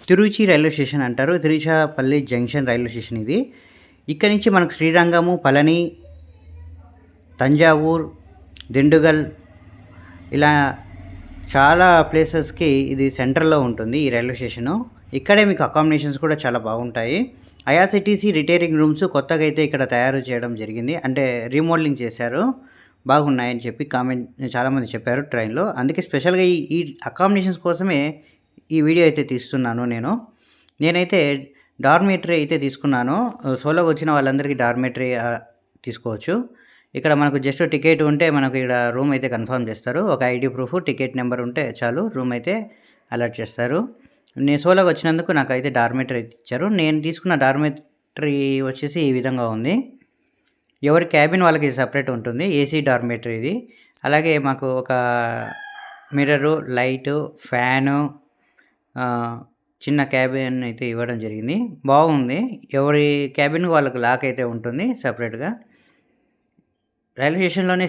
Trichy railway station అంటారు. Tiruchirappalli junction railway station ఇది. ఇక్కడి నుంచి మనకు శ్రీరంగము, పళని, తంజావూర్, దిండుగల్ ఇలా చాలా ప్లేసెస్‌కి ఇది సెంటర్‌లో ఉంటుంది ఈ రైల్వే స్టేషను. ఇక్కడే మీకు అకామిడేషన్స్ కూడా చాలా బాగుంటాయి. ఐఆర్‌సీటీసీ రిటైరింగ్ రూమ్స్ కొత్తగా అయితే ఇక్కడ తయారు చేయడం జరిగింది. అంటే రీమోడలింగ్ చేశారు. బాగున్నాయని చెప్పి చాలామంది చెప్పారు ట్రైన్‌లో. అందుకే స్పెషల్‌గా ఈ అకామిడేషన్స్ కోసమే ఈ వీడియో అయితే తీస్తున్నాను నేను. నేనైతే డార్మిటరీ అయితే తీసుకున్నాను. సోలోగా వచ్చిన వాళ్ళందరికీ డార్మిటరీ తీసుకోవచ్చు. ఇక్కడ మనకు జస్ట్ టికెట్ ఉంటే మనకు ఇక్కడ రూమ్ అయితే కన్ఫర్మ్ చేస్తారు. ఒక ఐడీ ప్రూఫ్, టికెట్ నెంబర్ ఉంటే చాలు రూమ్ అయితే అలాట్ చేస్తారు. నేను సోలోగా వచ్చినందుకు నాకైతే డార్మిటరీ అయితే ఇచ్చారు. నేను తీసుకున్న డార్మిటరీ వచ్చేసి ఈ విధంగా ఉంది. ఎవరి క్యాబిన్ వాళ్ళకి సెపరేట్ ఉంటుంది. ఏసీ డార్మిటరీ ఇది. అలాగే మాకు ఒక మిర్రరు, లైటు, ఫ్యాను, చిన్న క్యాబిన్ అయితే ఇవ్వడం జరిగింది. బాగుంది. ఎవరి క్యాబిన్‌కి వాళ్ళకి లాక్ అయితే ఉంటుంది సెపరేట్‌గా. రైల్వే స్టేషన్‌లోనే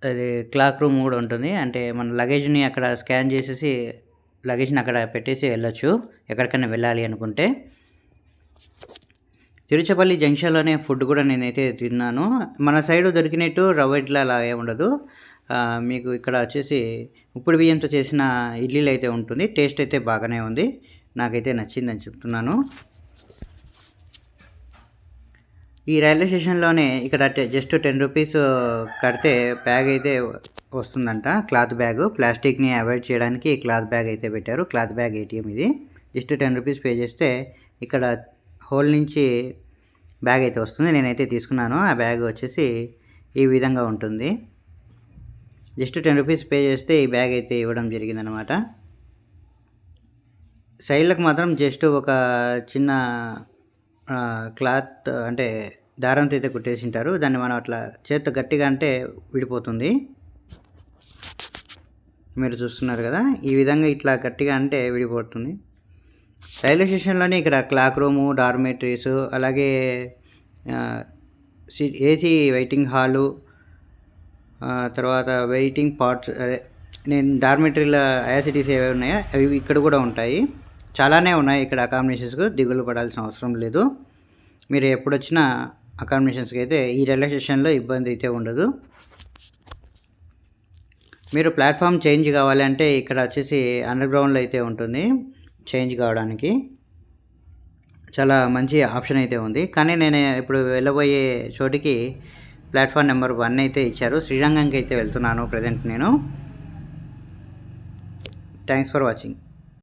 అది క్లాక్ రూమ్ కూడా ఉంటుంది. అంటే మన లగేజ్‌ని అక్కడ స్కాన్ చేసేసి లగేజ్‌ని అక్కడ పెట్టేసి వెళ్ళొచ్చు ఎక్కడికైనా వెళ్ళాలి అనుకుంటే. తిరుచిపల్లి జంక్షన్‌లోనే ఫుడ్ కూడా నేనైతే తిన్నాను. మన సైడు దొరికినట్టు రవ్వ ఇడ్లీ అలా ఏమి ఉండదు. మీకు ఇక్కడ వచ్చేసి ఉప్పుడు బియ్యంతో చేసిన ఇడ్లీలు అయితే ఉంటుంది. టేస్ట్ అయితే బాగానే ఉంది. నాకైతే నచ్చిందని చెప్తున్నాను. ఈ రైల్వే స్టేషన్‌లోనే ఇక్కడ జస్ట్ 10 రూపీస్ కడితే బ్యాగ్ అయితే వస్తుందంట. Cloth bag. ప్లాస్టిక్‌ని అవాయిడ్ చేయడానికి క్లాత్ బ్యాగ్ అయితే పెట్టారు. క్లాత్ బ్యాగ్ ఏటీఎం ఇది. జస్ట్ 10 రూపీస్ పే చేస్తే ఇక్కడ హోల్ నుంచి బ్యాగ్ అయితే వస్తుంది. నేనైతే తీసుకున్నాను. ఆ బ్యాగ్ వచ్చేసి ఈ విధంగా ఉంటుంది. జస్ట్ 10 రూపీస్ పే చేస్తే ఈ బ్యాగ్ అయితే ఇవ్వడం జరిగిందనమాట. సైడ్లకు మాత్రం జస్ట్ ఒక చిన్న క్లాత్ అంటే దారంతో అయితే కుట్టేసింటారు. దాన్ని మనం అట్లా చేత్తో గట్టిగా అంటే విడిపోతుంది. మీరు చూస్తున్నారు కదా, ఈ విధంగా ఇట్లా గట్టిగా అంటే విడిపోతుంది. రైల్వే స్టేషన్‌లోనే ఇక్కడ క్లాక్ రూము, డార్మిటరీస్, అలాగే ఏసీ వెయిటింగ్ హాలు, తర్వాత వెయిటింగ్ పార్ట్స్, అదే నేను డార్మిటరీలో ఐఆర్‌సీటీసీ ఏవి ఉన్నాయో అవి ఇక్కడ కూడా ఉంటాయి. చాలానే ఉన్నాయి ఇక్కడ అకామిడేషన్స్‌కు. దిగులు పడాల్సిన అవసరం లేదు. మీరు ఎప్పుడొచ్చినా అకామిడేషన్స్‌కి అయితే ఈ రైల్వే స్టేషన్‌లో ఇబ్బంది అయితే ఉండదు. మీరు ప్లాట్ఫామ్ చేంజ్ కావాలంటే ఇక్కడ వచ్చేసి అండర్‌గ్రౌండ్‌లో అయితే ఉంటుంది చేంజ్ కావడానికి. చాలా మంచి ఆప్షన్ అయితే ఉంది. కానీ నేను ఇప్పుడు వెళ్ళబోయే చోటికి ప్లాట్ఫామ్ నెంబర్ 1 అయితే ఇచ్చారు. శ్రీరంగంకి అయితే వెళ్తున్నాను ప్రజెంట్ నేను. Thanks for watching.